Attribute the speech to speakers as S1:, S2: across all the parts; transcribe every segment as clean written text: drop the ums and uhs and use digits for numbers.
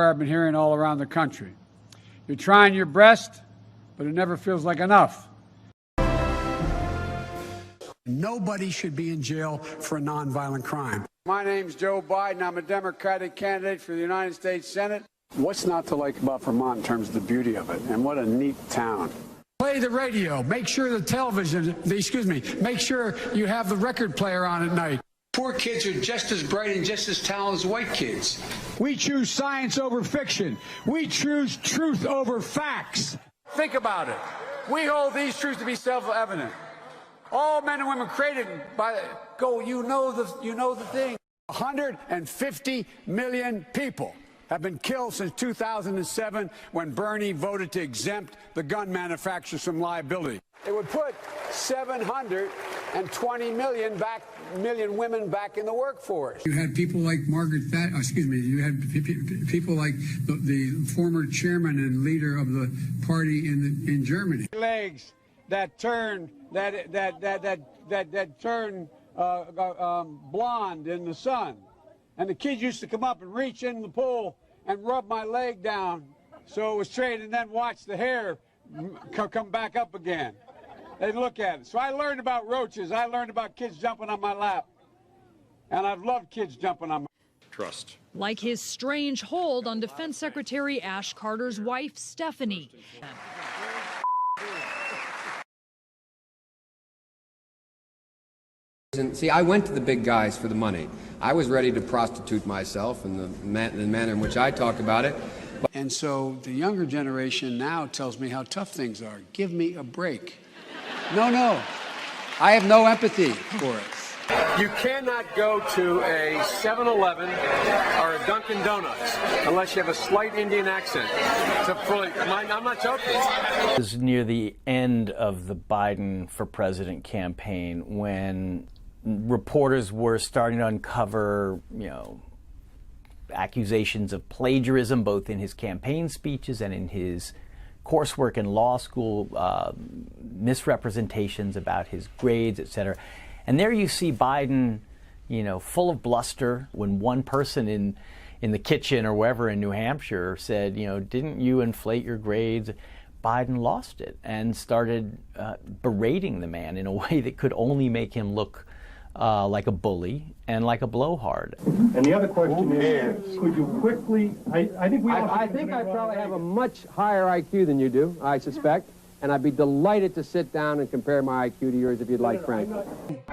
S1: fire I've been hearing all around the country. You're trying your best, but it never feels like enough.
S2: Nobody should be in jail for a nonviolent crime.
S1: My name's Joe Biden. I'm a Democratic candidate for the United States Senate. What's not to like about Vermont in terms of the beauty of it? And what a neat town.
S2: Play the radio. Make sure the television, make sure you have the record player on at night.
S1: Poor kids are just as bright and just as talented as white kids.
S2: We choose science over fiction. We choose truth over facts.
S1: Think about it. We hold these truths to be self-evident. All men and women created by you know the thing. 150 million people have been killed since 2007 when Bernie voted to exempt the gun manufacturers from liability. It would put 720 million women back in the workforce.
S2: You had people like you had people like the former chairman and leader of the party in Germany.
S1: Legs that turn blonde in the sun. And the kids used to come up and reach in the pool and rub my leg down so it was straight and then watch the hair come back up again. They'd look at it. So I learned about roaches. I learned about kids jumping on my lap. And I've loved kids jumping on my
S3: trust.
S4: Like his strange hold on Defense Secretary Ash Carter's wife, Stephanie.
S5: See, I went to the big guys for the money. I was ready to prostitute myself in the manner in which I talk about it.
S2: And so the younger generation now tells me how tough things are. Give me a break. No. I have no empathy for it.
S3: You cannot go to a 7-Eleven or a Dunkin' Donuts unless you have a slight Indian accent. I'm not joking.
S6: It was near the end of the Biden for President campaign when reporters were starting to uncover, accusations of plagiarism, both in his campaign speeches and in his coursework in law school, misrepresentations about his grades, etc. And there you see Biden, full of bluster when one person in the kitchen or wherever in New Hampshire said, didn't you inflate your grades? Biden lost it and started berating the man in a way that could only make him look like a bully and like a blowhard.
S7: And the other question is, could you quickly, I think
S8: I probably have a much higher IQ than you do, I suspect, and I'd be delighted to sit down and compare my IQ to yours if you'd like, Frank.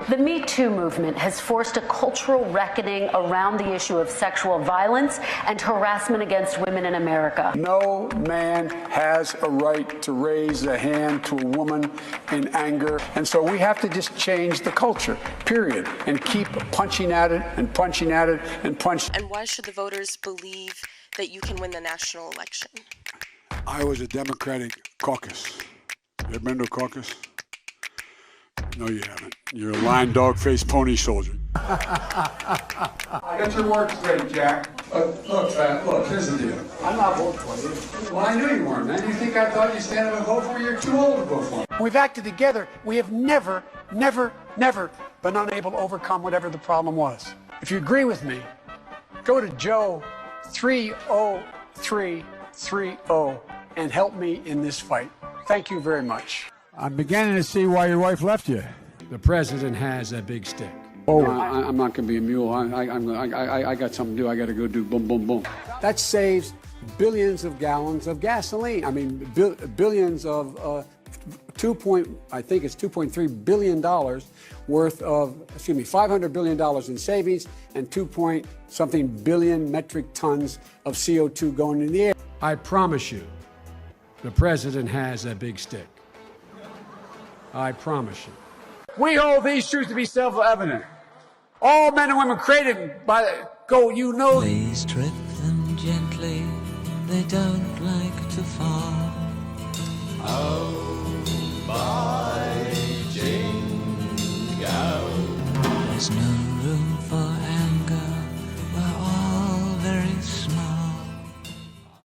S9: The Me Too movement has forced a cultural reckoning around the issue of sexual violence and harassment against women in America.
S1: No man has a right to raise a hand to a woman in anger. And so we have to just change the culture, period, and keep punching at it and punching at it and punching.
S10: And why should the voters believe that you can win the national election?
S1: I was a Democratic caucus. You ever been to a caucus? No, you haven't. You're a lying dog-faced pony soldier. Get your work straight, Jack. Look, here's the deal. I'm not voting for you. Well, I knew you weren't, man. You think I thought you'd stand up and vote for me? You're too old to vote for me.
S2: We've acted together. We have never been unable to overcome whatever the problem was. If you agree with me, go to Joe 30330 and help me in this fight. Thank you very much.
S1: I'm beginning to see why your wife left you.
S2: The president has a big stick.
S1: Oh, I'm not going to be a mule. I got something to do. I got to go do boom, boom, boom.
S2: That saves billions of gallons of gasoline. I mean, billions of $2.3 billion worth of, $500 billion in savings and 2-point-something billion metric tons of CO2 going in the air.
S1: I promise you, the president has a big stick. I promise you. We hold these truths to be self-evident. All men and women created by
S11: Please tread them gently, they don't like to fall. Oh, my jingle. There's no